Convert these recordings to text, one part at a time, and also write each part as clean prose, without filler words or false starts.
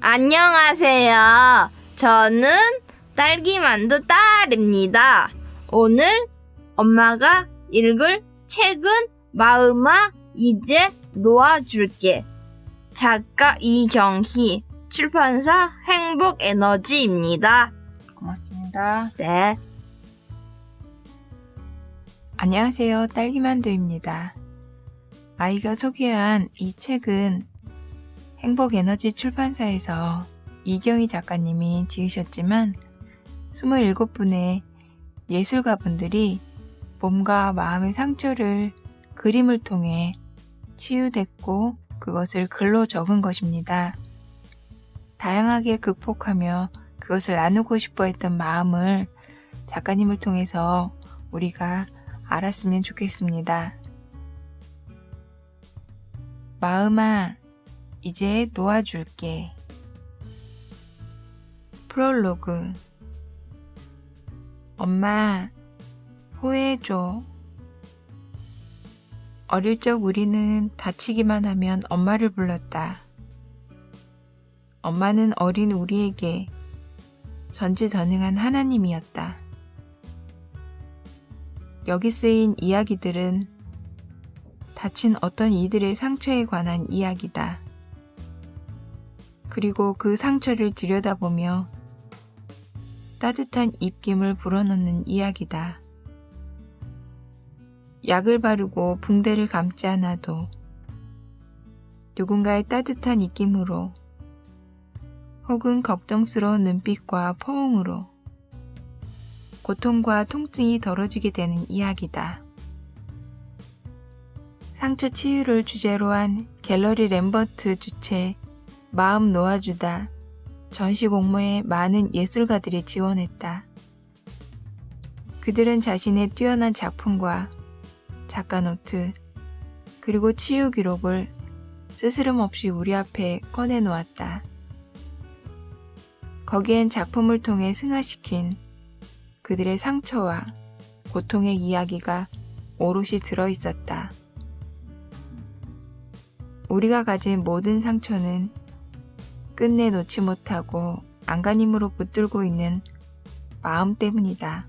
안녕하세요. 저는 딸기만두 딸입니다. 오늘 엄마가 읽을 책은 마음아 이제 놓아줄게. 작가 이경희, 출판사 행복에너지입니다. 고맙습니다. 네. 안녕하세요. 딸기만두입니다. 아이가 소개한 이 책은 행복에너지 출판사에서 이경희 작가님이 지으셨지만 27분의 예술가분들이 몸과 마음의 상처를 그림을 통해 치유됐고 그것을 글로 적은 것입니다. 다양하게 극복하며 그것을 나누고 싶어 했던 마음을 작가님을 통해서 우리가 알았으면 좋겠습니다. 마음아, 이제 놓아줄게. 프롤로그. 엄마, 호해줘. 어릴 적 우리는 다치기만 하면 엄마를 불렀다. 엄마는 어린 우리에게 전지전능한 하나님이었다. 여기 쓰인 이야기들은 다친 어떤 이들의 상처에 관한 이야기다. 그리고 그 상처를 들여다보며 따뜻한 입김을 불어넣는 이야기다. 약을 바르고 붕대를 감지 않아도 누군가의 따뜻한 입김으로 혹은 걱정스러운 눈빛과 포옹으로 고통과 통증이 덜어지게 되는 이야기다. 상처 치유를 주제로 한 갤러리 램버트 주최 마음 놓아주다 전시 공모에 많은 예술가들이 지원했다. 그들은 자신의 뛰어난 작품과 작가 노트 그리고 치유 기록을 스스럼 없이 우리 앞에 꺼내놓았다. 거기엔 작품을 통해 승화시킨 그들의 상처와 고통의 이야기가 오롯이 들어있었다. 우리가 가진 모든 상처는 끝내 놓지 못하고 안간힘으로 붙들고 있는 마음 때문이다.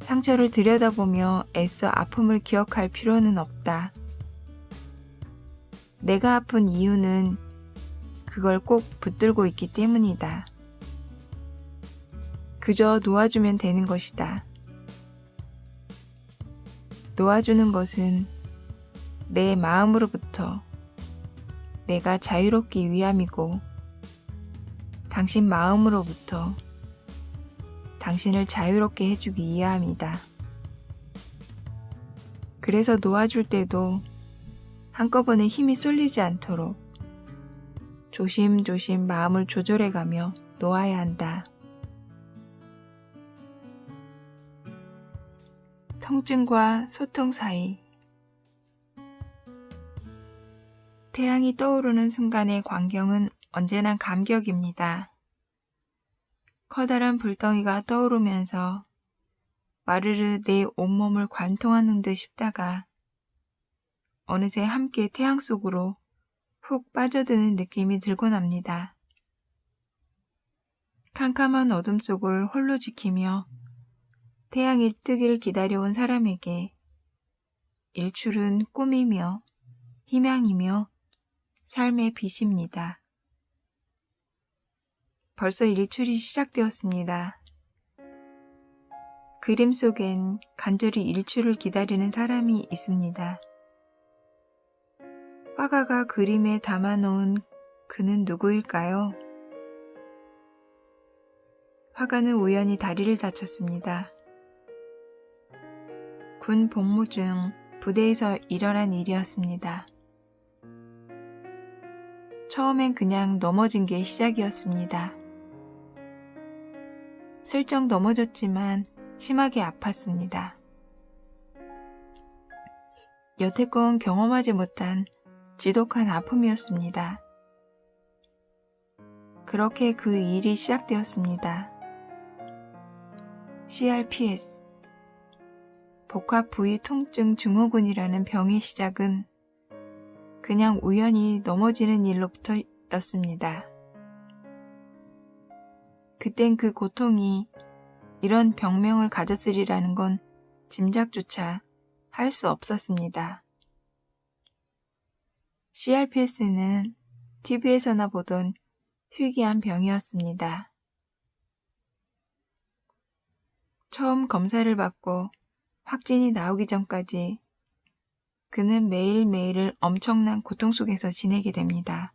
상처를 들여다보며 애써 아픔을 기억할 필요는 없다. 내가 아픈 이유는 그걸 꼭 붙들고 있기 때문이다. 그저 놓아주면 되는 것이다. 놓아주는 것은 내 마음으로부터 내가 자유롭기 위함이고 당신 마음으로부터 당신을 자유롭게 해주기 위함이다. 그래서 놓아줄 때도 한꺼번에 힘이 쏠리지 않도록 조심조심 마음을 조절해가며 놓아야 한다. 통증과 소통 사이. 태양이 떠오르는 순간의 광경은 언제나 감격입니다. 커다란 불덩이가 떠오르면서 와르르 내 온몸을 관통하는 듯 싶다가 어느새 함께 태양 속으로 훅 빠져드는 느낌이 들곤 합니다. 캄캄한 어둠 속을 홀로 지키며 태양이 뜨길 기다려온 사람에게 일출은 꿈이며 희망이며 삶의 빛입니다. 벌써 일출이 시작되었습니다. 그림 속엔 간절히 일출을 기다리는 사람이 있습니다. 화가가 그림에 담아놓은 그는 누구일까요? 화가는 우연히 다리를 다쳤습니다. 군 복무 중 부대에서 일어난 일이었습니다. 처음엔 그냥 넘어진 게 시작이었습니다. 슬쩍 넘어졌지만 심하게 아팠습니다. 여태껏 경험하지 못한 지독한 아픔이었습니다. 그렇게 그 일이 시작되었습니다. CRPS, 복합 부위 통증 증후군이라는 병의 시작은 그냥 우연히 넘어지는 일로부터 넣습니다. 그땐 그 고통이 이런 병명을 가졌으리라는 건 짐작조차 할 수 없었습니다. CRPS는 TV에서나 보던 희귀한 병이었습니다. 처음 검사를 받고 확진이 나오기 전까지 그는 매일매일을 엄청난 고통 속에서 지내게 됩니다.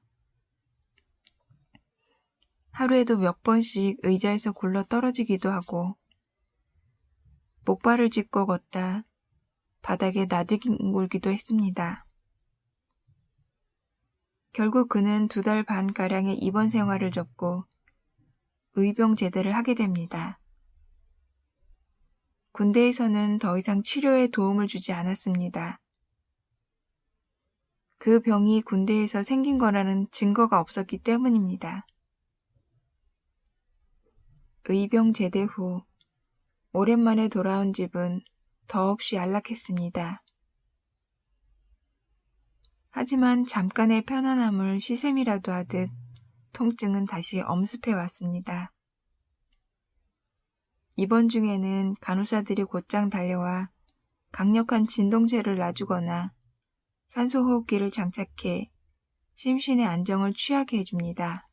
하루에도 몇 번씩 의자에서 굴러 떨어지기도 하고 목발을 짚고 걷다 바닥에 나뒹굴기도 했습니다. 결국 그는 2달 반가량의 입원 생활을 접고 의병 제대를 하게 됩니다. 군대에서는 더 이상 치료에 도움을 주지 않았습니다. 그 병이 군대에서 생긴 거라는 증거가 없었기 때문입니다. 의병 제대 후 오랜만에 돌아온 집은 더없이 안락했습니다. 하지만 잠깐의 편안함을 시샘이라도 하듯 통증은 다시 엄습해 왔습니다. 입원 중에는 간호사들이 곧장 달려와 강력한 진동제를 놔주거나 산소호흡기를 장착해 심신의 안정을 취하게 해줍니다.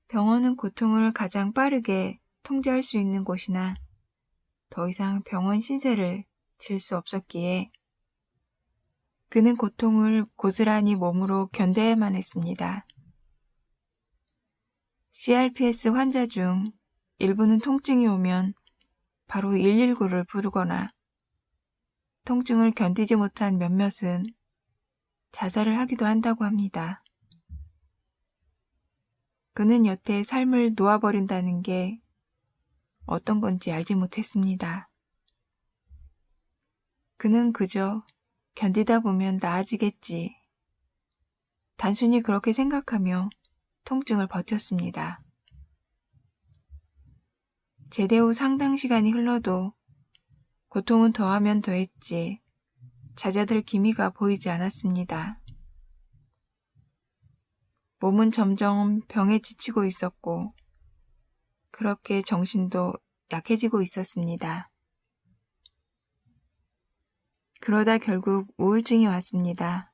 병원은 고통을 가장 빠르게 통제할 수 있는 곳이나 더 이상 병원 신세를 질 수 없었기에 그는 고통을 고스란히 몸으로 견뎌야만 했습니다. CRPS 환자 중 일부는 통증이 오면 바로 119를 부르거나 통증을 견디지 못한 몇몇은 자살을 하기도 한다고 합니다. 그는 여태 삶을 놓아버린다는 게 어떤 건지 알지 못했습니다. 그는 그저 견디다 보면 나아지겠지. 단순히 그렇게 생각하며 통증을 버텼습니다. 제대 후 상당 시간이 흘러도 고통은 더하면 더했지 잦아들 기미가 보이지 않았습니다. 몸은 점점 병에 지치고 있었고 그렇게 정신도 약해지고 있었습니다. 그러다 결국 우울증이 왔습니다.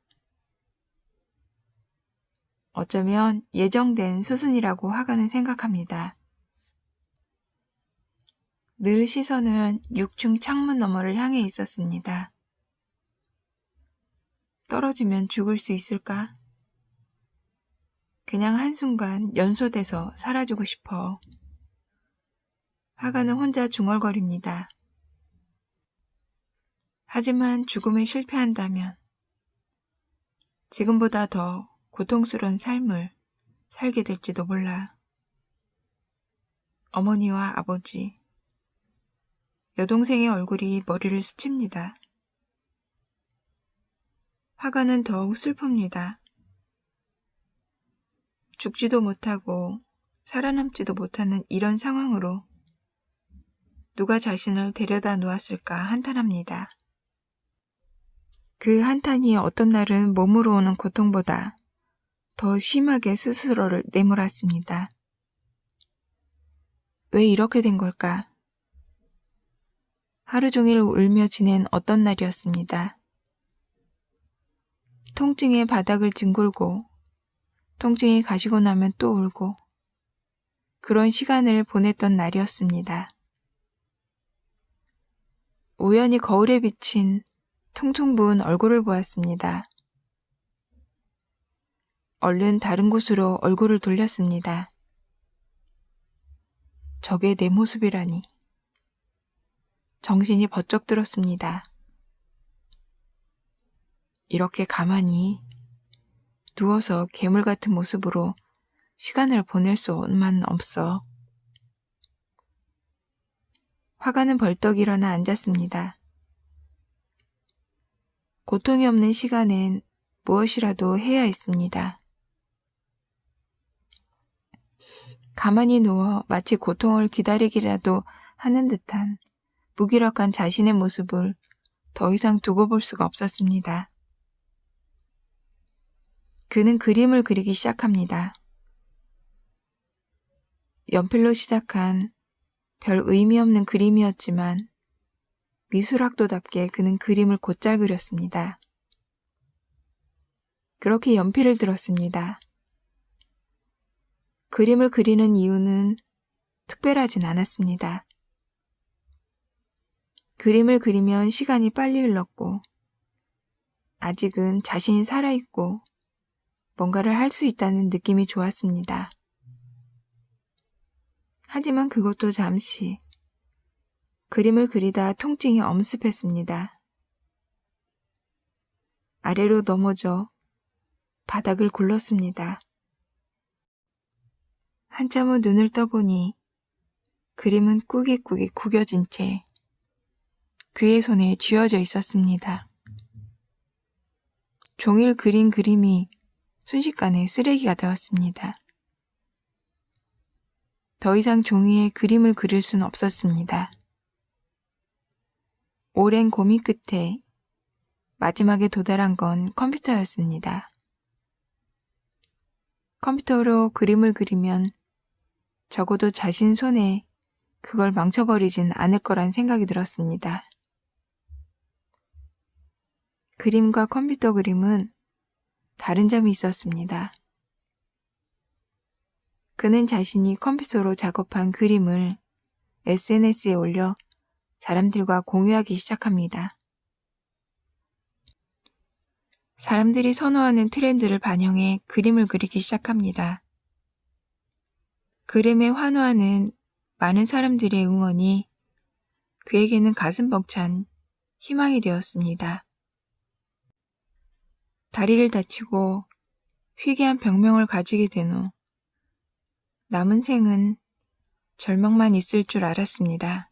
어쩌면 예정된 수순이라고 화가는 생각합니다. 늘 시선은 6층 창문 너머를 향해 있었습니다. 떨어지면 죽을 수 있을까? 그냥 한순간 연소돼서 사라지고 싶어. 화가는 혼자 중얼거립니다. 하지만 죽음에 실패한다면 지금보다 더 고통스러운 삶을 살게 될지도 몰라. 어머니와 아버지, 여동생의 얼굴이 머리를 스칩니다. 화가는 더욱 슬픕니다. 죽지도 못하고 살아남지도 못하는 이런 상황으로 누가 자신을 데려다 놓았을까 한탄합니다. 그 한탄이 어떤 날은 몸으로 오는 고통보다 더 심하게 스스로를 내몰았습니다. 왜 이렇게 된 걸까? 하루 종일 울며 지낸 어떤 날이었습니다. 통증에 바닥을 뒹굴고 통증이 가시고 나면 또 울고 그런 시간을 보냈던 날이었습니다. 우연히 거울에 비친 퉁퉁 부은 얼굴을 보았습니다. 얼른 다른 곳으로 얼굴을 돌렸습니다. 저게 내 모습이라니. 정신이 번쩍 들었습니다. 이렇게 가만히 누워서 괴물 같은 모습으로 시간을 보낼 수만 없어. 화가는 벌떡 일어나 앉았습니다. 고통이 없는 시간엔 무엇이라도 해야 했습니다. 가만히 누워 마치 고통을 기다리기라도 하는 듯한 무기력한 자신의 모습을 더 이상 두고 볼 수가 없었습니다. 그는 그림을 그리기 시작합니다. 연필로 시작한 별 의미 없는 그림이었지만 미술학도답게 그는 그림을 곧잘 그렸습니다. 그렇게 연필을 들었습니다. 그림을 그리는 이유는 특별하진 않았습니다. 그림을 그리면 시간이 빨리 흘렀고 아직은 자신이 살아있고 뭔가를 할 수 있다는 느낌이 좋았습니다. 하지만 그것도 잠시. 그림을 그리다 통증이 엄습했습니다. 아래로 넘어져 바닥을 굴렀습니다. 한참 후 눈을 떠보니 그림은 꾸깃꾸깃 구겨진 채 그의 손에 쥐어져 있었습니다. 종일 그린 그림이 순식간에 쓰레기가 되었습니다. 더 이상 종이에 그림을 그릴 수는 없었습니다. 오랜 고민 끝에 마지막에 도달한 건 컴퓨터였습니다. 컴퓨터로 그림을 그리면 적어도 자신 손에 그걸 망쳐버리진 않을 거란 생각이 들었습니다. 그림과 컴퓨터 그림은 다른 점이 있었습니다. 그는 자신이 컴퓨터로 작업한 그림을 SNS에 올려 사람들과 공유하기 시작합니다. 사람들이 선호하는 트렌드를 반영해 그림을 그리기 시작합니다. 그림에 환호하는 많은 사람들의 응원이 그에게는 가슴 벅찬 희망이 되었습니다. 다리를 다치고 희귀한 병명을 가지게 된 후 남은 생은 절망만 있을 줄 알았습니다.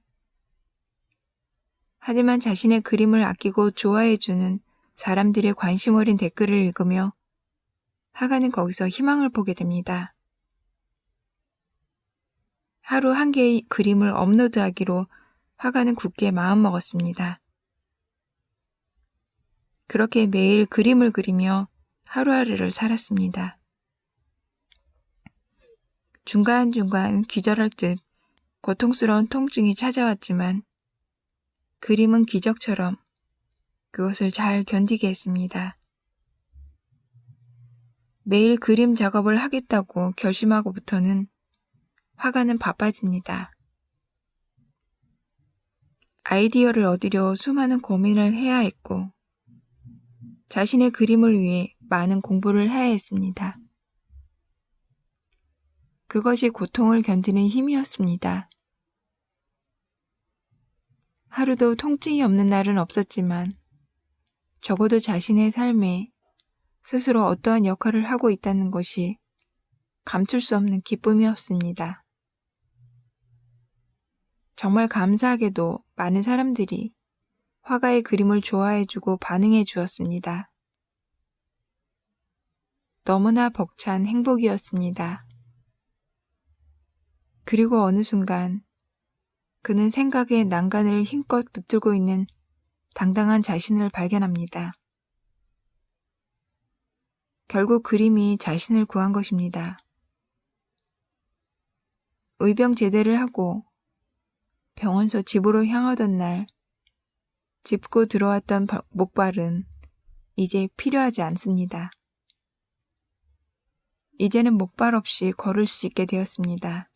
하지만 자신의 그림을 아끼고 좋아해주는 사람들의 관심 어린 댓글을 읽으며 하가는 거기서 희망을 보게 됩니다. 하루 한 개의 그림을 업로드하기로 하가는 굳게 마음먹었습니다. 그렇게 매일 그림을 그리며 하루하루를 살았습니다. 중간중간 기절할 듯 고통스러운 통증이 찾아왔지만 그림은 기적처럼 그것을 잘 견디게 했습니다. 매일 그림 작업을 하겠다고 결심하고부터는 화가는 바빠집니다. 아이디어를 얻으려 수많은 고민을 해야 했고 자신의 그림을 위해 많은 공부를 해야 했습니다. 그것이 고통을 견디는 힘이었습니다. 하루도 통증이 없는 날은 없었지만 적어도 자신의 삶에 스스로 어떠한 역할을 하고 있다는 것이 감출 수 없는 기쁨이었습니다. 정말 감사하게도 많은 사람들이 화가의 그림을 좋아해주고 반응해 주었습니다. 너무나 벅찬 행복이었습니다. 그리고 어느 순간 그는 생각의 난간을 힘껏 붙들고 있는 당당한 자신을 발견합니다. 결국 그림이 자신을 구한 것입니다. 의병 제대를 하고 병원서 집으로 향하던 날 짚고 들어왔던 목발은 이제 필요하지 않습니다. 이제는 목발 없이 걸을 수 있게 되었습니다.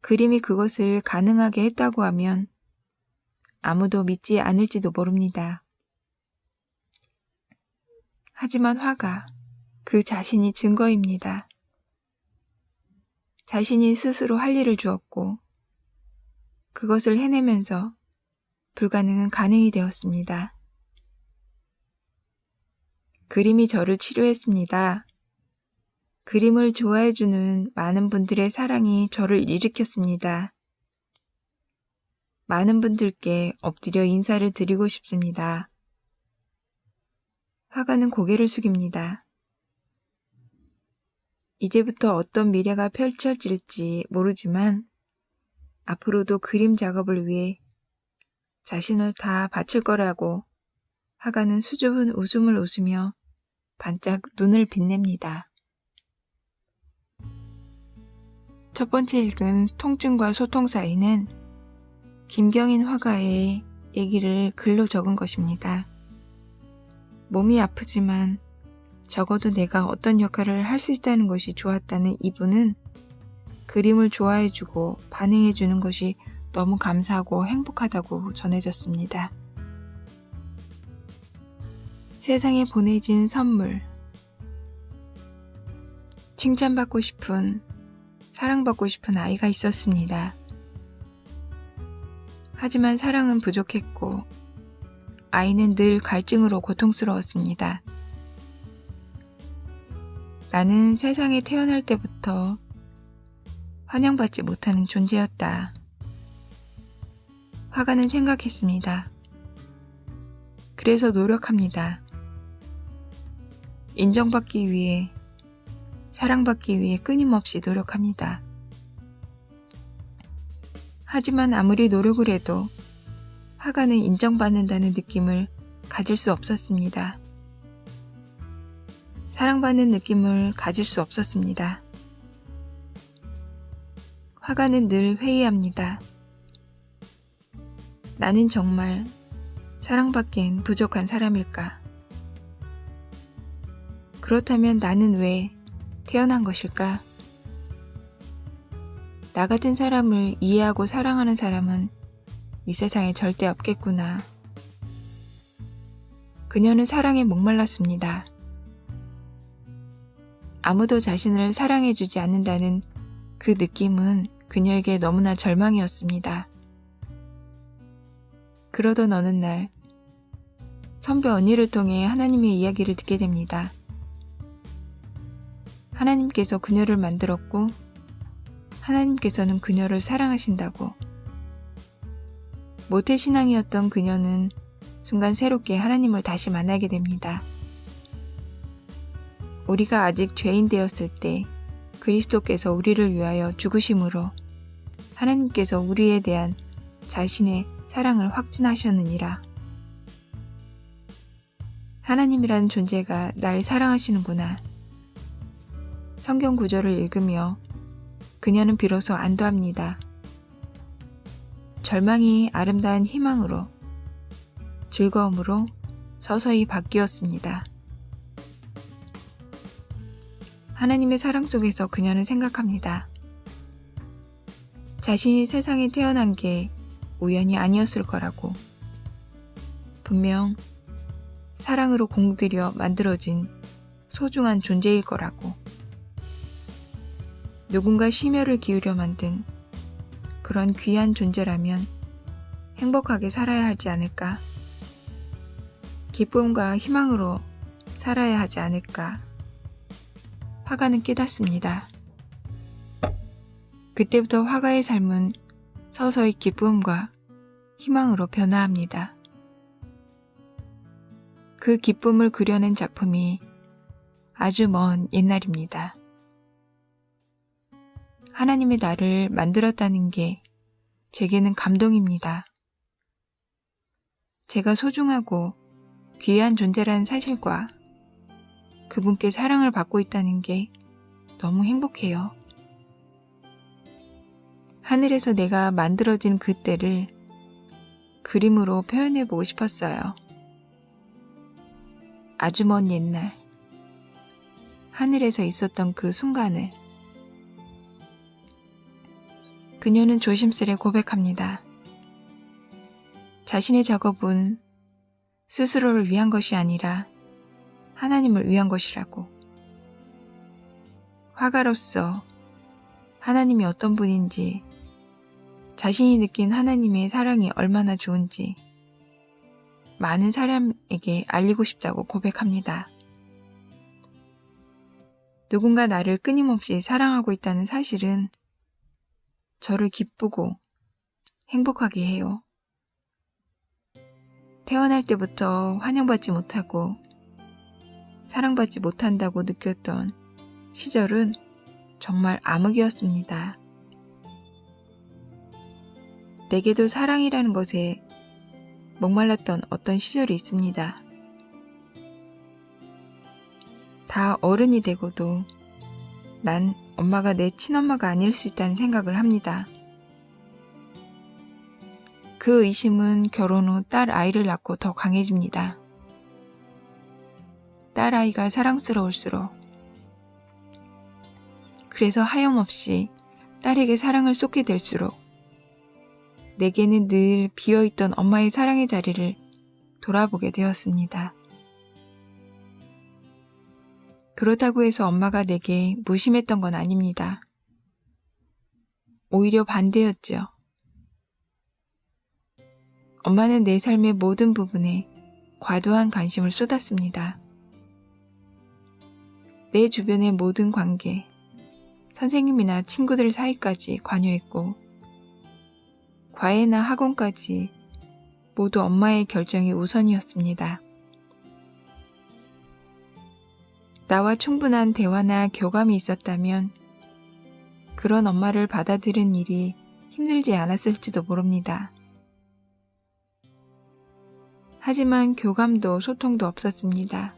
그림이 그것을 가능하게 했다고 하면 아무도 믿지 않을지도 모릅니다. 하지만 화가 그 자신이 증거입니다. 자신이 스스로 할 일을 주었고 그것을 해내면서 불가능은 가능이 되었습니다. 그림이 저를 치료했습니다. 그림을 좋아해주는 많은 분들의 사랑이 저를 일으켰습니다. 많은 분들께 엎드려 인사를 드리고 싶습니다. 화가는 고개를 숙입니다. 이제부터 어떤 미래가 펼쳐질지 모르지만 앞으로도 그림 작업을 위해 자신을 다 바칠 거라고 화가는 수줍은 웃음을 웃으며 반짝 눈을 빛냅니다. 첫 번째 읽은 통증과 소통 사이는 김경인 화가의 얘기를 글로 적은 것입니다. 몸이 아프지만 적어도 내가 어떤 역할을 할 수 있다는 것이 좋았다는 이분은 그림을 좋아해주고 반응해주는 것이 너무 감사하고 행복하다고 전해졌습니다. 세상에 보내진 선물. 칭찬받고 싶은, 사랑받고 싶은 아이가 있었습니다. 하지만 사랑은 부족했고 아이는 늘 갈증으로 고통스러웠습니다. 나는 세상에 태어날 때부터 환영받지 못하는 존재였다. 화가는 생각했습니다. 그래서 노력합니다. 인정받기 위해, 사랑받기 위해 끊임없이 노력합니다. 하지만 아무리 노력을 해도 화가는 인정받는다는 느낌을 가질 수 없었습니다. 사랑받는 느낌을 가질 수 없었습니다. 화가는 늘 회의합니다. 나는 정말 사랑받기엔 부족한 사람일까? 그렇다면 나는 왜 태어난 것일까? 나 같은 사람을 이해하고 사랑하는 사람은 이 세상에 절대 없겠구나. 그녀는 사랑에 목말랐습니다. 아무도 자신을 사랑해주지 않는다는 그 느낌은 그녀에게 너무나 절망이었습니다. 그러던 어느 날 선배 언니를 통해 하나님의 이야기를 듣게 됩니다. 하나님께서 그녀를 만들었고 하나님께서는 그녀를 사랑하신다고. 모태신앙이었던 그녀는 순간 새롭게 하나님을 다시 만나게 됩니다. 우리가 아직 죄인 되었을 때 그리스도께서 우리를 위하여 죽으심으로 하나님께서 우리에 대한 자신의 사랑을 확증하셨느니라. 하나님이라는 존재가 날 사랑하시는구나. 성경 구절을 읽으며 그녀는 비로소 안도합니다. 절망이 아름다운 희망으로, 즐거움으로 서서히 바뀌었습니다. 하나님의 사랑 속에서 그녀는 생각합니다. 자신이 세상에 태어난 게 우연이 아니었을 거라고. 분명 사랑으로 공들여 만들어진 소중한 존재일 거라고. 누군가 심혈을 기울여 만든 그런 귀한 존재라면 행복하게 살아야 하지 않을까? 기쁨과 희망으로 살아야 하지 않을까? 화가는 깨닫습니다. 그때부터 화가의 삶은 서서히 기쁨과 희망으로 변화합니다. 그 기쁨을 그려낸 작품이 아주 먼 옛날입니다. 하나님의 나를 만들었다는 게 제게는 감동입니다. 제가 소중하고 귀한 존재라는 사실과 그분께 사랑을 받고 있다는 게 너무 행복해요. 하늘에서 내가 만들어진 그때를 그림으로 표현해보고 싶었어요. 아주 먼 옛날, 하늘에서 있었던 그 순간을. 그녀는 조심스레 고백합니다. 자신의 작업은 스스로를 위한 것이 아니라 하나님을 위한 것이라고. 화가로서 하나님이 어떤 분인지, 자신이 느낀 하나님의 사랑이 얼마나 좋은지 많은 사람에게 알리고 싶다고 고백합니다. 누군가 나를 끊임없이 사랑하고 있다는 사실은 저를 기쁘고 행복하게 해요. 태어날 때부터 환영받지 못하고 사랑받지 못한다고 느꼈던 시절은 정말 암흑이었습니다. 내게도 사랑이라는 것에 목말랐던 어떤 시절이 있습니다. 다 어른이 되고도 난 엄마가 내 친엄마가 아닐 수 있다는 생각을 합니다. 그 의심은 결혼 후 딸 아이를 낳고 더 강해집니다. 딸 아이가 사랑스러울수록, 그래서 하염없이 딸에게 사랑을 쏟게 될수록 내게는 늘 비어있던 엄마의 사랑의 자리를 돌아보게 되었습니다. 그렇다고 해서 엄마가 내게 무심했던 건 아닙니다. 오히려 반대였죠. 엄마는 내 삶의 모든 부분에 과도한 관심을 쏟았습니다. 내 주변의 모든 관계, 선생님이나 친구들 사이까지 관여했고, 과외나 학원까지 모두 엄마의 결정이 우선이었습니다. 나와 충분한 대화나 교감이 있었다면 그런 엄마를 받아들인 일이 힘들지 않았을지도 모릅니다. 하지만 교감도 소통도 없었습니다.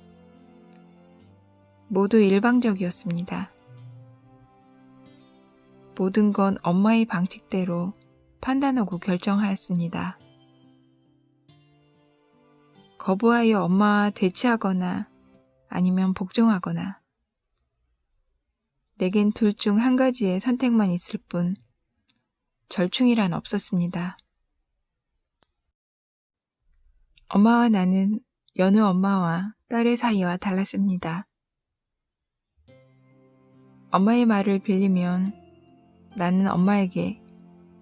모두 일방적이었습니다. 모든 건 엄마의 방식대로 판단하고 결정하였습니다. 거부하여 엄마와 대치하거나 아니면 복종하거나, 내겐 둘 중 한 가지의 선택만 있을 뿐 절충이란 없었습니다. 엄마와 나는 여느 엄마와 딸의 사이와 달랐습니다. 엄마의 말을 빌리면 나는 엄마에게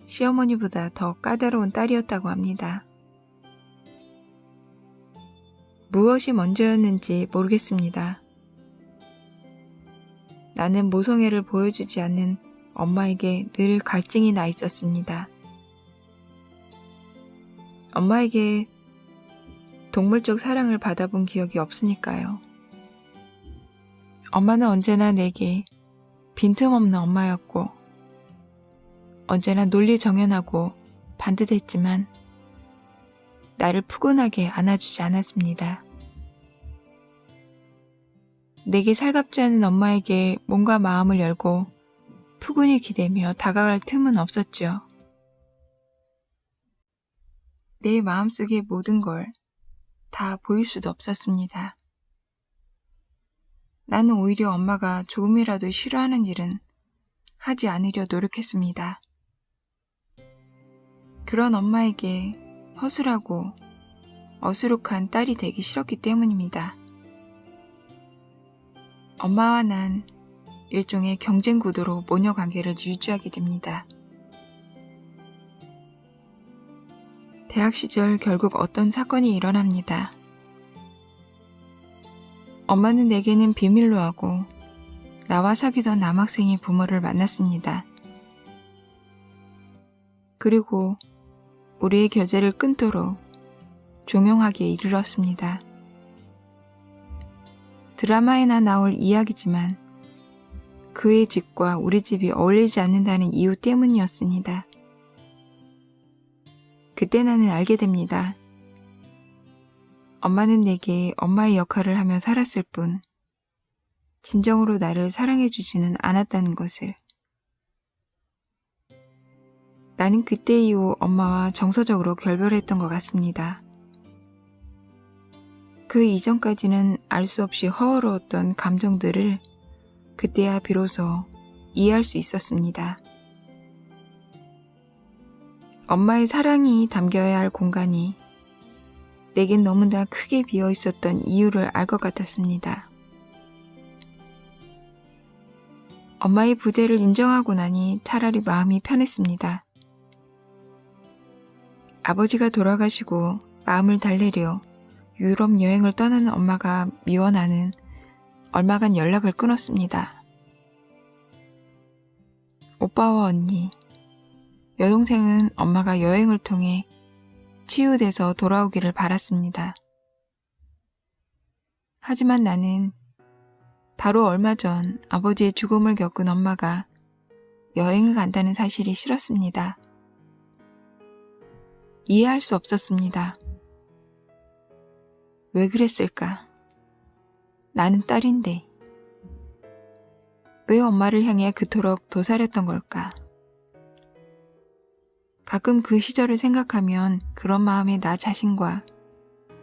시어머니보다 더 까다로운 딸이었다고 합니다. 무엇이 먼저였는지 모르겠습니다. 나는 모성애를 보여주지 않는 엄마에게 늘 갈증이 나 있었습니다. 엄마에게 동물적 사랑을 받아본 기억이 없으니까요. 엄마는 언제나 내게 빈틈없는 엄마였고, 언제나 논리정연하고 반듯했지만 나를 푸근하게 안아주지 않았습니다. 내게 살갑지 않은 엄마에게 몸과 마음을 열고 푸근히 기대며 다가갈 틈은 없었죠. 내 마음속의 모든 걸 다 보일 수도 없었습니다. 나는 오히려 엄마가 조금이라도 싫어하는 일은 하지 않으려 노력했습니다. 그런 엄마에게 허술하고 어수룩한 딸이 되기 싫었기 때문입니다. 엄마와 난 일종의 경쟁 구도로 모녀 관계를 유지하게 됩니다. 대학 시절 결국 어떤 사건이 일어납니다. 엄마는 내게는 비밀로 하고 나와 사귀던 남학생이 부모를 만났습니다. 그리고 우리의 교제를 끊도록 종용하기에 이르렀습니다. 드라마에나 나올 이야기지만 그의 집과 우리 집이 어울리지 않는다는 이유 때문이었습니다. 그때 나는 알게 됩니다. 엄마는 내게 엄마의 역할을 하며 살았을 뿐 진정으로 나를 사랑해주지는 않았다는 것을. 나는 그때 이후 엄마와 정서적으로 결별했던 것 같습니다. 그 이전까지는 알 수 없이 허허로웠던 감정들을 그때야 비로소 이해할 수 있었습니다. 엄마의 사랑이 담겨야 할 공간이 내겐 너무나 크게 비어 있었던 이유를 알 것 같았습니다. 엄마의 부재를 인정하고 나니 차라리 마음이 편했습니다. 아버지가 돌아가시고 마음을 달래려 유럽 여행을 떠나는 엄마가 미워 나는 얼마간 연락을 끊었습니다. 오빠와 언니, 여동생은 엄마가 여행을 통해 치유돼서 돌아오기를 바랐습니다. 하지만 나는 바로 얼마 전 아버지의 죽음을 겪은 엄마가 여행을 간다는 사실이 싫었습니다. 이해할 수 없었습니다. 왜 그랬을까? 나는 딸인데. 왜 엄마를 향해 그토록 도사렸던 걸까? 가끔 그 시절을 생각하면 그런 마음의 나 자신과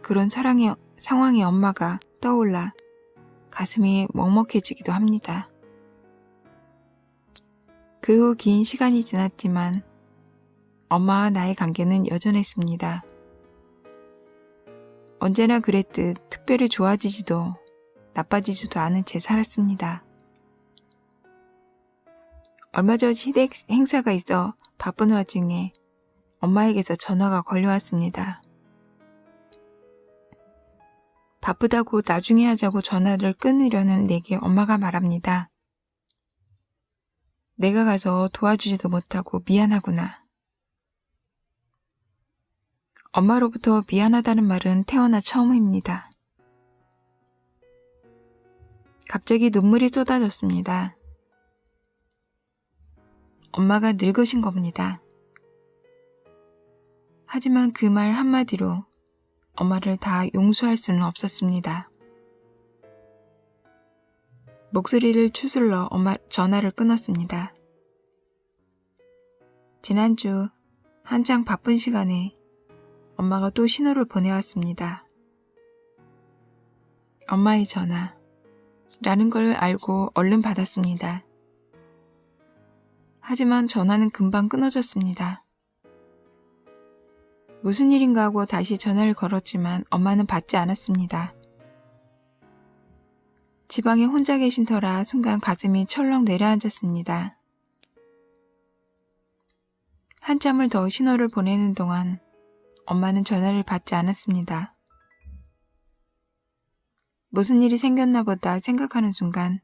그런 상황의 엄마가 떠올라 가슴이 먹먹해지기도 합니다. 그 후 긴 시간이 지났지만 엄마와 나의 관계는 여전했습니다. 언제나 그랬듯 특별히 좋아지지도 나빠지지도 않은 채 살았습니다. 얼마 전 시댁 행사가 있어 바쁜 와중에 엄마에게서 전화가 걸려왔습니다. 바쁘다고 나중에 하자고 전화를 끊으려는 내게 엄마가 말합니다. 내가 가서 도와주지도 못하고 미안하구나. 엄마로부터 미안하다는 말은 태어나 처음입니다. 갑자기 눈물이 쏟아졌습니다. 엄마가 늙으신 겁니다. 하지만 그 말 한마디로 엄마를 다 용서할 수는 없었습니다. 목소리를 추슬러 전화를 끊었습니다. 지난주 한창 바쁜 시간에 엄마가 또 신호를 보내왔습니다. 엄마의 전화라는 걸 알고 얼른 받았습니다. 하지만 전화는 금방 끊어졌습니다. 무슨 일인가 하고 다시 전화를 걸었지만 엄마는 받지 않았습니다. 지방에 혼자 계신 터라 순간 가슴이 철렁 내려앉았습니다. 한참을 더 신호를 보내는 동안 엄마는 전화를 받지 않았습니다. 무슨 일이 생겼나 보다 생각하는 순간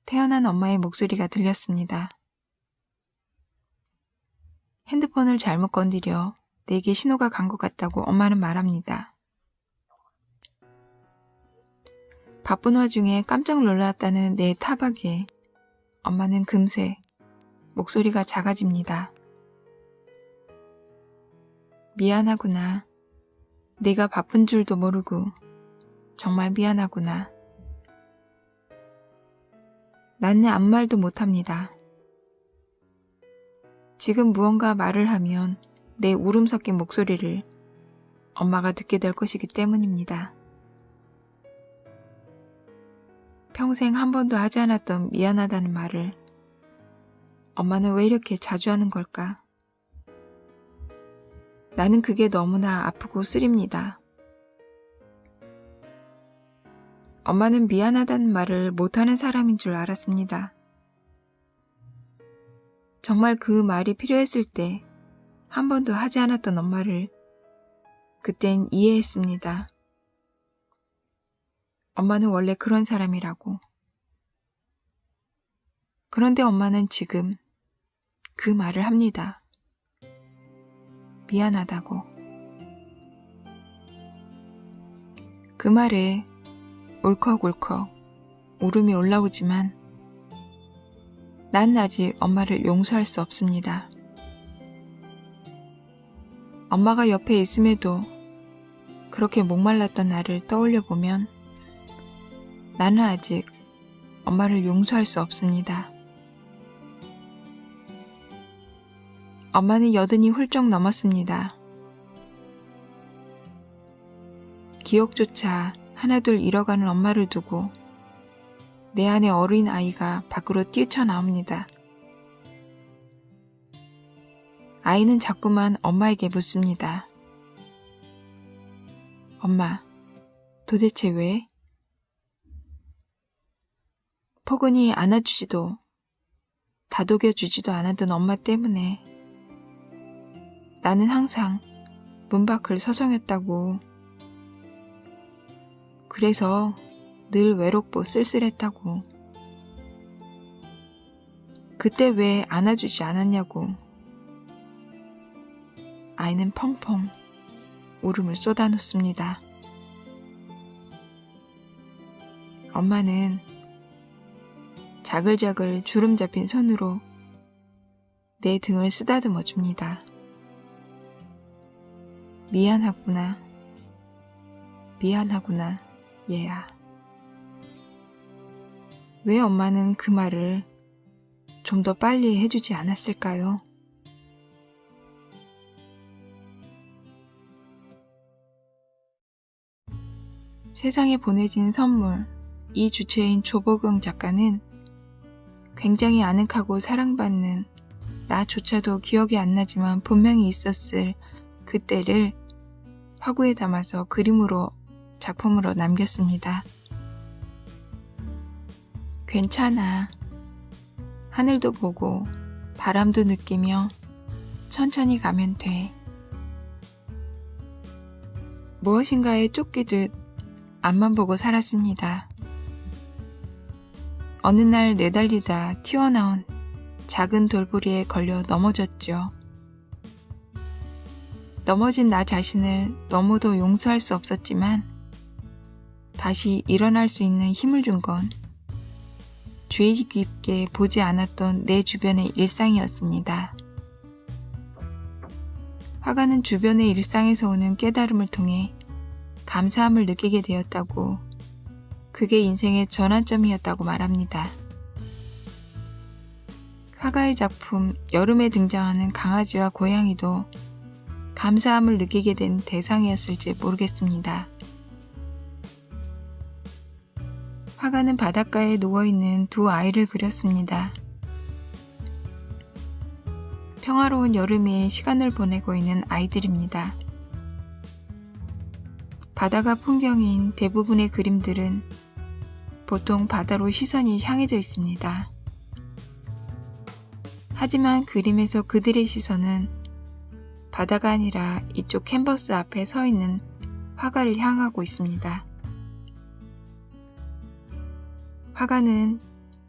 태어난 엄마의 목소리가 들렸습니다. 핸드폰을 잘못 건드려 내게 신호가 간 것 같다고 엄마는 말합니다. 바쁜 와중에 깜짝 놀랐다는 내 타박에 엄마는 금세 목소리가 작아집니다. 미안하구나. 내가 바쁜 줄도 모르고 정말 미안하구나. 나는 아무 말도 못합니다. 지금 무언가 말을 하면 내 울음 섞인 목소리를 엄마가 듣게 될 것이기 때문입니다. 평생 한 번도 하지 않았던 미안하다는 말을 엄마는 왜 이렇게 자주 하는 걸까? 나는 그게 너무나 아프고 쓰립니다. 엄마는 미안하다는 말을 못하는 사람인 줄 알았습니다. 정말 그 말이 필요했을 때 한 번도 하지 않았던 엄마를 그땐 이해했습니다. 엄마는 원래 그런 사람이라고. 그런데 엄마는 지금 그 말을 합니다. 미안하다고. 그 말에 울컥울컥 울음이 올라오지만 난 아직 엄마를 용서할 수 없습니다. 엄마가 옆에 있음에도 그렇게 목말랐던 나를 떠올려 보면 나는 아직 엄마를 용서할 수 없습니다. 엄마는 80이 훌쩍 넘었습니다. 기억조차 하나둘 잃어가는 엄마를 두고 내 안의 어린 아이가 밖으로 뛰쳐나옵니다. 아이는 자꾸만 엄마에게 묻습니다. 엄마, 도대체 왜? 포근히 안아주지도 다독여주지도 않았던 엄마 때문에 나는 항상 문 밖을 서성였다고. 그래서 늘 외롭고 쓸쓸했다고. 그때 왜 안아주지 않았냐고. 아이는 펑펑 울음을 쏟아놓습니다. 엄마는 자글자글 주름 잡힌 손으로 내 등을 쓰다듬어 줍니다. 미안하구나. 미안하구나, 얘야. 왜 엄마는 그 말을 좀 더 빨리 해주지 않았을까요? 세상에 보내진 선물, 이 주체인 조보경 작가는 굉장히 아늑하고 사랑받는 나조차도 기억이 안 나지만 분명히 있었을 그때를 화구에 담아서 그림으로 작품으로 남겼습니다. 괜찮아. 하늘도 보고 바람도 느끼며 천천히 가면 돼. 무엇인가에 쫓기듯 앞만 보고 살았습니다. 어느 날 내달리다 튀어나온 작은 돌부리에 걸려 넘어졌죠. 넘어진 나 자신을 너무도 용서할 수 없었지만 다시 일어날 수 있는 힘을 준 건 주의 깊게 보지 않았던 내 주변의 일상이었습니다. 화가는 주변의 일상에서 오는 깨달음을 통해 감사함을 느끼게 되었다고, 그게 인생의 전환점이었다고 말합니다. 화가의 작품 여름에 등장하는 강아지와 고양이도 감사함을 느끼게 된 대상이었을지 모르겠습니다. 화가는 바닷가에 누워있는 두 아이를 그렸습니다. 평화로운 여름에 시간을 보내고 있는 아이들입니다. 바다가 풍경인 대부분의 그림들은 보통 바다로 시선이 향해져 있습니다. 하지만 그림에서 그들의 시선은 바다가 아니라 이쪽 캔버스 앞에 서 있는 화가를 향하고 있습니다. 화가는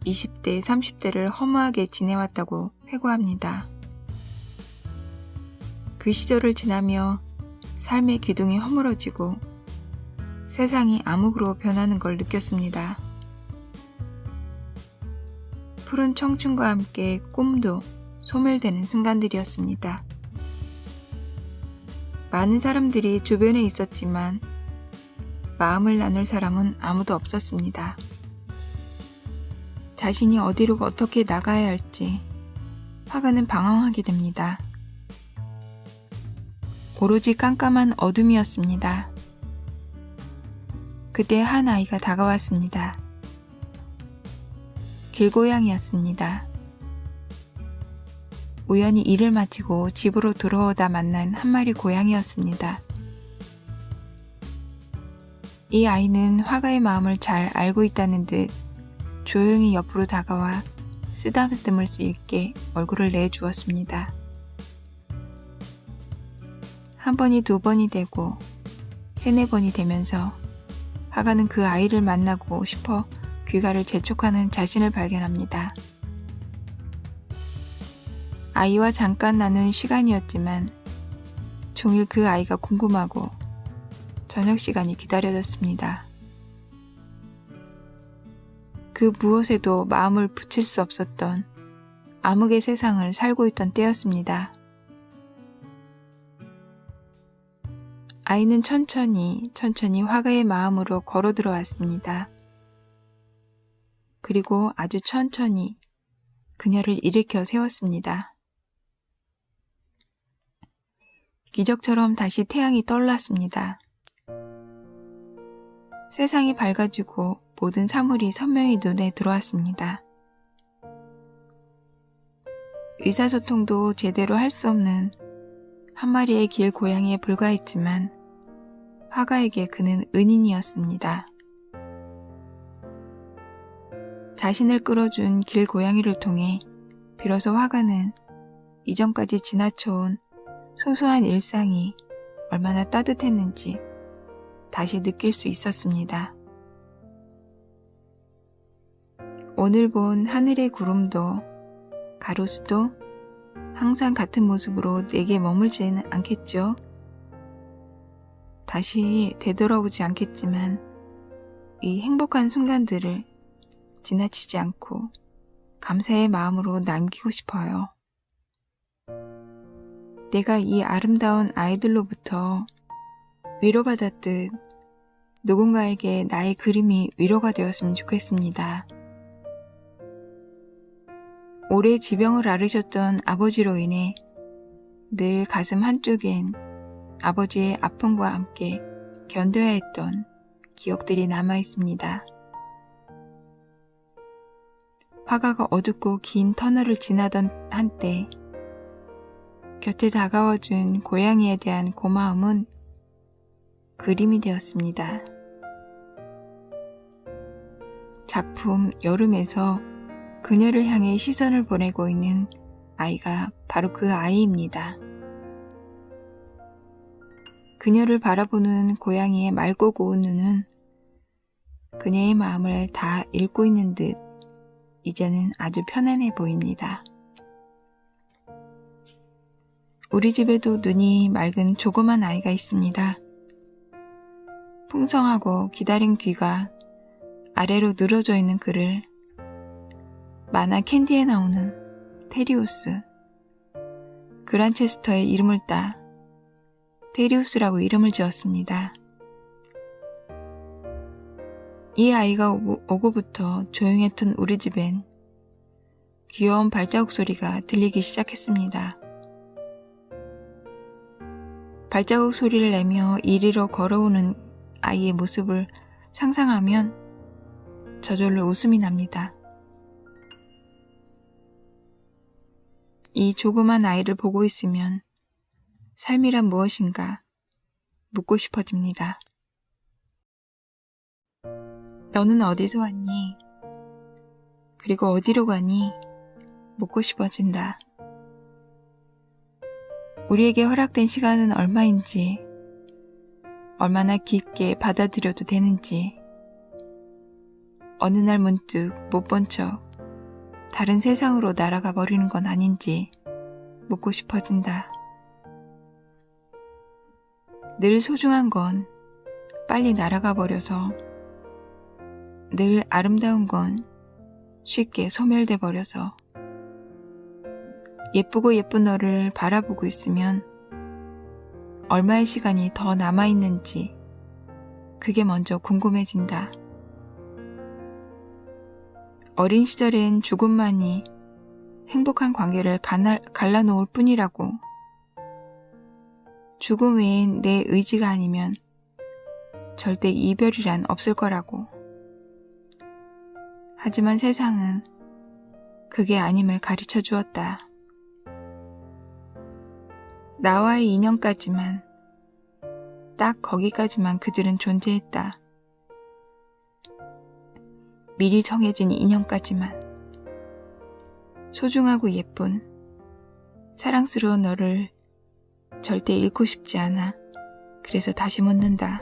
20대, 30대를 허무하게 지내왔다고 회고합니다. 그 시절을 지나며 삶의 기둥이 허물어지고 세상이 암흑으로 변하는 걸 느꼈습니다. 푸른 청춘과 함께 꿈도 소멸되는 순간들이었습니다. 많은 사람들이 주변에 있었지만 마음을 나눌 사람은 아무도 없었습니다. 자신이 어디로 어떻게 나가야 할지 화가는 방황하게 됩니다. 오로지 깜깜한 어둠이었습니다. 그때 한 아이가 다가왔습니다. 길고양이였습니다. 우연히 일을 마치고 집으로 돌아오다 만난 한 마리 고양이였습니다. 이 아이는 화가의 마음을 잘 알고 있다는 듯 조용히 옆으로 다가와 쓰다듬을 수 있게 얼굴을 내주었습니다. 한 번이 두 번이 되고 세네 번이 되면서 화가는 그 아이를 만나고 싶어 귀가를 재촉하는 자신을 발견합니다. 아이와 잠깐 나눈 시간이었지만 종일 그 아이가 궁금하고 저녁 시간이 기다려졌습니다. 그 무엇에도 마음을 붙일 수 없었던 암흑의 세상을 살고 있던 때였습니다. 아이는 천천히 화가의 마음으로 걸어 들어왔습니다. 그리고 아주 천천히 그녀를 일으켜 세웠습니다. 기적처럼 다시 태양이 떠올랐습니다. 세상이 밝아지고 모든 사물이 선명히 눈에 들어왔습니다. 의사소통도 제대로 할 수 없는 한 마리의 길 고양이에 불과했지만 화가에게 그는 은인이었습니다. 자신을 끌어준 길 고양이를 통해 비로소 화가는 이전까지 지나쳐온 소소한 일상이 얼마나 따뜻했는지 다시 느낄 수 있었습니다. 오늘 본 하늘의 구름도 가로수도 항상 같은 모습으로 내게 머물지는 않겠죠. 다시 되돌아오지 않겠지만 이 행복한 순간들을 지나치지 않고 감사의 마음으로 남기고 싶어요. 내가 이 아름다운 아이들로부터 위로받았듯 누군가에게 나의 그림이 위로가 되었으면 좋겠습니다. 오래 지병을 앓으셨던 아버지로 인해 늘 가슴 한쪽엔 아버지의 아픔과 함께 견뎌야 했던 기억들이 남아 있습니다. 화가가 어둡고 긴 터널을 지나던 한때 곁에 다가와준 고양이에 대한 고마움은 그림이 되었습니다. 작품 여름에서 그녀를 향해 시선을 보내고 있는 아이가 바로 그 아이입니다. 그녀를 바라보는 고양이의 맑고 고운 눈은 그녀의 마음을 다 읽고 있는 듯 이제는 아주 편안해 보입니다. 우리 집에도 눈이 맑은 조그만 아이가 있습니다. 풍성하고 기다린 귀가 아래로 늘어져 있는 그를 만화 캔디에 나오는 테리우스, 그란체스터의 이름을 따 테리우스라고 이름을 지었습니다. 이 아이가 오고부터 조용했던 우리 집엔 귀여운 발자국 소리가 들리기 시작했습니다. 발자국 소리를 내며 이리로 걸어오는 아이의 모습을 상상하면 저절로 웃음이 납니다. 이 조그만 아이를 보고 있으면 삶이란 무엇인가 묻고 싶어집니다. 너는 어디서 왔니? 그리고 어디로 가니? 묻고 싶어진다. 우리에게 허락된 시간은 얼마인지, 얼마나 깊게 받아들여도 되는지, 어느 날 문득 못 본 척 다른 세상으로 날아가 버리는 건 아닌지 묻고 싶어진다. 늘 소중한 건 빨리 날아가 버려서, 늘 아름다운 건 쉽게 소멸돼 버려서, 예쁘고 예쁜 너를 바라보고 있으면 얼마의 시간이 더 남아있는지 그게 먼저 궁금해진다. 어린 시절엔 죽음만이 행복한 관계를 갈라놓을 뿐이라고, 죽음 외엔 내 의지가 아니면 절대 이별이란 없을 거라고. 하지만 세상은 그게 아님을 가르쳐 주었다. 나와의 인연까지만, 딱 거기까지만 그들은 존재했다. 미리 정해진 인연까지만. 소중하고 예쁜, 사랑스러운 너를 절대 잃고 싶지 않아. 그래서 다시 묻는다.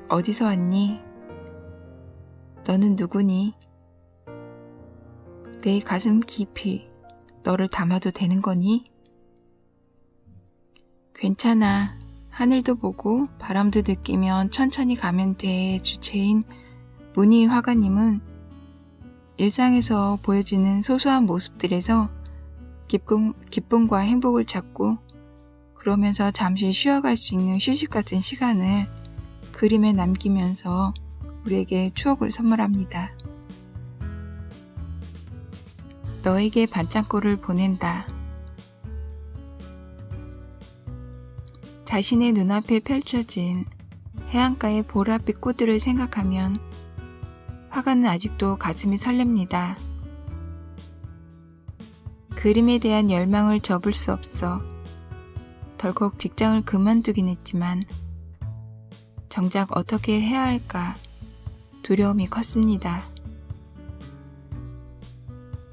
어디서 왔니? 너는 누구니? 내 가슴 깊이 너를 담아도 되는 거니? 괜찮아. 하늘도 보고 바람도 느끼면 천천히 가면 돼. 주체인 문희 화가님은 일상에서 보여지는 소소한 모습들에서 기쁨과 행복을 찾고, 그러면서 잠시 쉬어갈 수 있는 휴식 같은 시간을 그림에 남기면서 우리에게 추억을 선물합니다. 너에게 반창고를 보낸다. 자신의 눈앞에 펼쳐진 해안가의 보랏빛 꽃들을 생각하면 화가는 아직도 가슴이 설렙니다. 그림에 대한 열망을 접을 수 없어 덜컥 직장을 그만두긴 했지만 정작 어떻게 해야 할까 두려움이 컸습니다.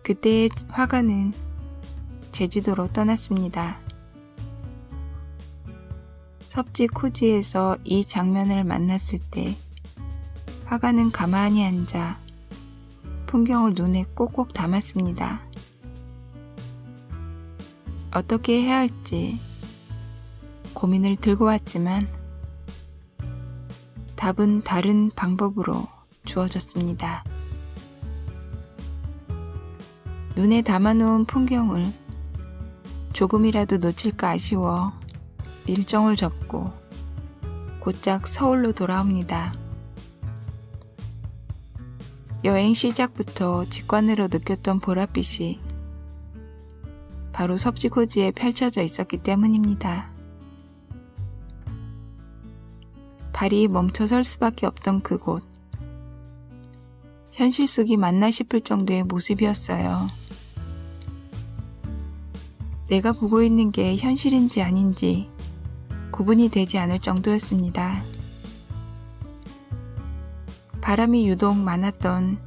그때의 화가는 제주도로 떠났습니다. 섭지 코지에서 이 장면을 만났을 때 화가는 가만히 앉아 풍경을 눈에 꼭꼭 담았습니다. 어떻게 해야 할지 고민을 들고 왔지만 답은 다른 방법으로 주어졌습니다. 눈에 담아놓은 풍경을 조금이라도 놓칠까 아쉬워 일정을 접고 곧장 서울로 돌아옵니다. 여행 시작부터 직관으로 느꼈던 보랏빛이 바로 섭지코지에 펼쳐져 있었기 때문입니다. 발이 멈춰설 수밖에 없던 그곳. 현실 속이 맞나 싶을 정도의 모습이었어요. 내가 보고 있는 게 현실인지 아닌지 구분이 되지 않을 정도였습니다. 바람이 유독 많았던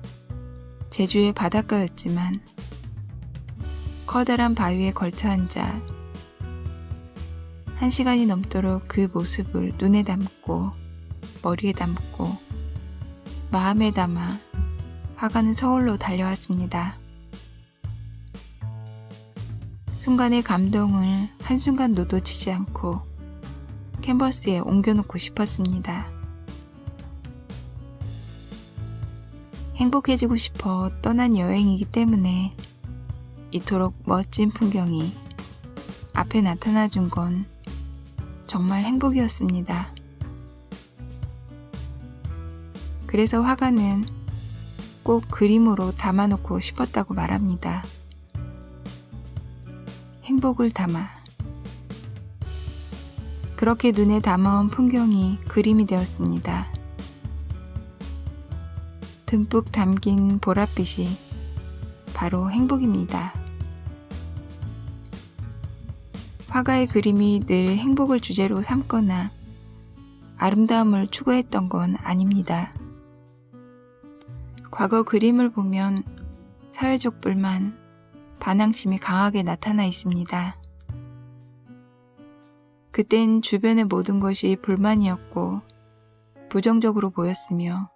제주의 바닷가였지만 커다란 바위에 걸터 앉아 1시간이 넘도록 그 모습을 눈에 담고 머리에 담고 마음에 담아 화가는 서울로 달려왔습니다. 순간의 감동을 한순간도 놓치지 않고 캔버스에 옮겨놓고 싶었습니다. 행복해지고 싶어 떠난 여행이기 때문에 이토록 멋진 풍경이 앞에 나타나 준 건 정말 행복이었습니다. 그래서 화가는 꼭 그림으로 담아놓고 싶었다고 말합니다. 행복을 담아. 그렇게 눈에 담아온 풍경이 그림이 되었습니다. 듬뿍 담긴 보랏빛이 바로 행복입니다. 화가의 그림이 늘 행복을 주제로 삼거나 아름다움을 추구했던 건 아닙니다. 과거 그림을 보면 사회적 불만, 반항심이 강하게 나타나 있습니다. 그땐 주변의 모든 것이 불만이었고 부정적으로 보였으며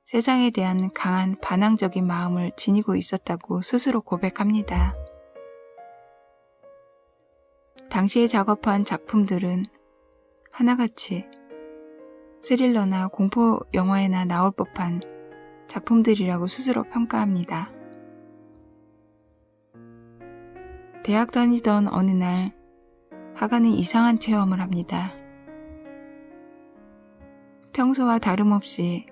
세상에 대한 강한 반항적인 마음을 지니고 있었다고 스스로 고백합니다. 당시에 작업한 작품들은 하나같이 스릴러나 공포 영화에나 나올 법한 작품들이라고 스스로 평가합니다. 대학 다니던 어느 날 화가는 이상한 체험을 합니다. 평소와 다름없이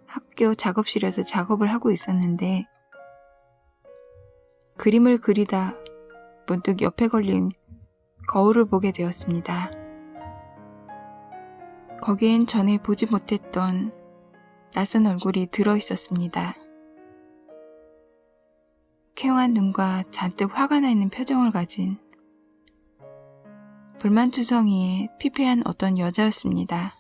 학교 작업실에서 작업을 하고 있었는데 그림을 그리다 문득 옆에 걸린 거울을 보게 되었습니다. 거기엔 전에 보지 못했던 낯선 얼굴이 들어있었습니다. 쾌용한 눈과 잔뜩 화가 나 있는 표정을 가진 불만투성이에 피폐한 어떤 여자였습니다.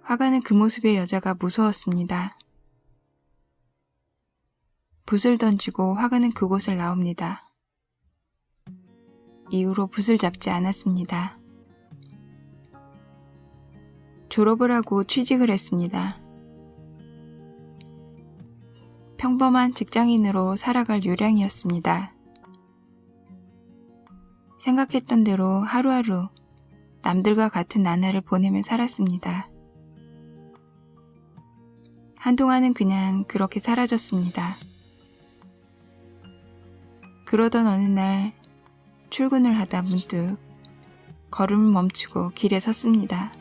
화가는 그 모습의 여자가 무서웠습니다. 붓을 던지고 화가는 그곳을 나옵니다. 이후로 붓을 잡지 않았습니다. 졸업을 하고 취직을 했습니다. 평범한 직장인으로 살아갈 요량이었습니다. 생각했던 대로 하루하루 남들과 같은 나날을 보내며 살았습니다. 한동안은 그냥 그렇게 사라졌습니다. 그러던 어느 날 출근을 하다 문득 걸음을 멈추고 길에 섰습니다.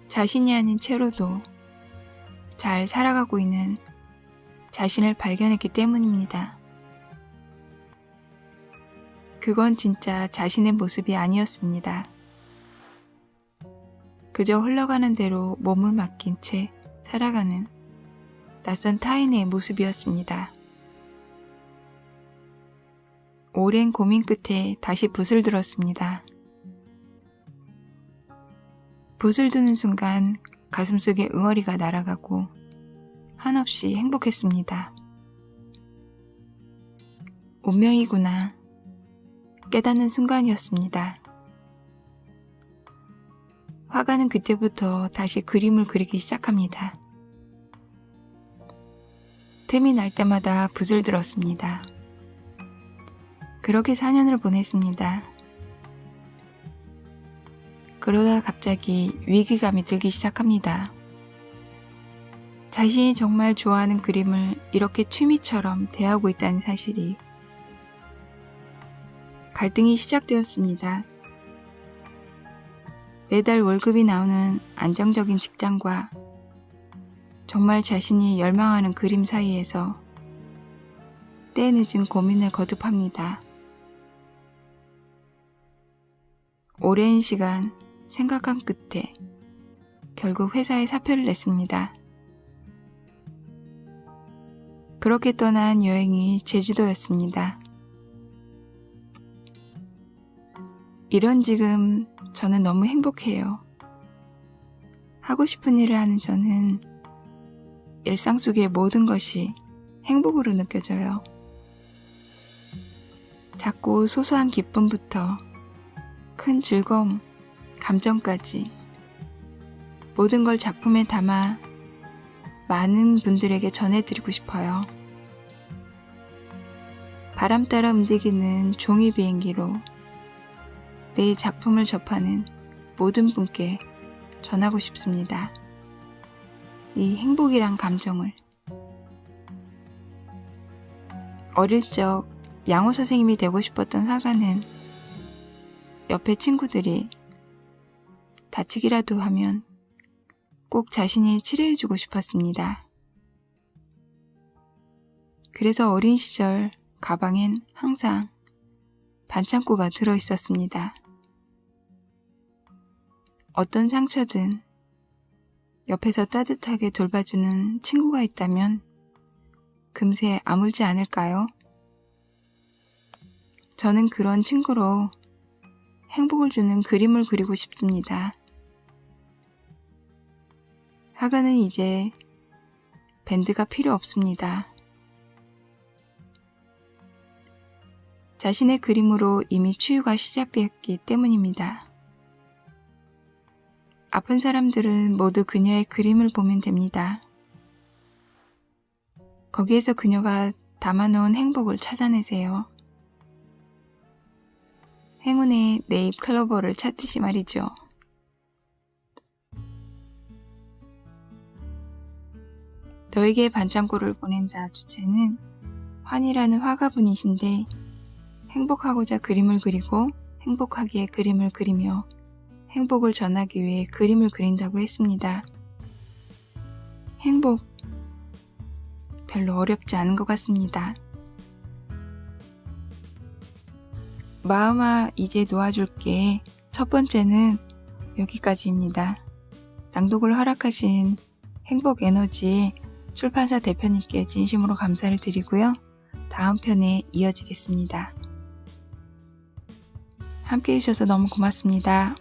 자신이 아닌 채로도 잘 살아가고 있는 자신을 발견했기 때문입니다. 그건 진짜 자신의 모습이 아니었습니다. 그저 흘러가는 대로 몸을 맡긴 채 살아가는 낯선 타인의 모습이었습니다. 오랜 고민 끝에 다시 붓을 들었습니다. 붓을 드는 순간 가슴속에 응어리가 날아가고 한없이 행복했습니다. 운명이구나 깨닫는 순간이었습니다. 화가는 그때부터 다시 그림을 그리기 시작합니다. 틈이 날 때마다 붓을 들었습니다. 그렇게 4년을 보냈습니다. 그러다 갑자기 위기감이 들기 시작합니다. 자신이 정말 좋아하는 그림을 이렇게 취미처럼 대하고 있다는 사실이 갈등이 시작되었습니다. 매달 월급이 나오는 안정적인 직장과 정말 자신이 열망하는 그림 사이에서 때늦은 고민을 거듭합니다. 오랜 시간 생각한 끝에 결국 회사에 사표를 냈습니다. 그렇게 떠난 여행이 제주도였습니다. 이런 지금 저는 너무 행복해요. 하고 싶은 일을 하는 저는 일상 속의 모든 것이 행복으로 느껴져요. 작고 소소한 기쁨부터 큰 즐거움, 감정까지 모든 걸 작품에 담아 많은 분들에게 전해드리고 싶어요. 바람 따라 움직이는 종이 비행기로 내 작품을 접하는 모든 분께 전하고 싶습니다. 이 행복이란 감정을. 어릴 적 양호 선생님이 되고 싶었던 화가는 옆에 친구들이 다치기라도 하면 꼭 자신이 치료해주고 싶었습니다. 그래서 어린 시절 가방엔 항상 반창고가 들어있었습니다. 어떤 상처든 옆에서 따뜻하게 돌봐주는 친구가 있다면 금세 아물지 않을까요? 저는 그런 친구로 행복을 주는 그림을 그리고 싶습니다. 화가는 이제 밴드가 필요 없습니다. 자신의 그림으로 이미 치유가 시작되었기 때문입니다. 아픈 사람들은 모두 그녀의 그림을 보면 됩니다. 거기에서 그녀가 담아놓은 행복을 찾아내세요. 행운의 네잎 클로버를 찾듯이 말이죠. 너에게 반창고를 보낸다 주제는 환이라는 화가분이신데 행복하고자 그림을 그리고 행복하기에 그림을 그리며 행복을 전하기 위해 그림을 그린다고 했습니다. 행복 별로 어렵지 않은 것 같습니다. 마음아 이제 놓아줄게. 첫 번째는 여기까지입니다. 낭독을 허락하신 행복에너지 출판사 대표님께 진심으로 감사를 드리고요. 다음 편에 이어지겠습니다. 함께 해주셔서 너무 고맙습니다.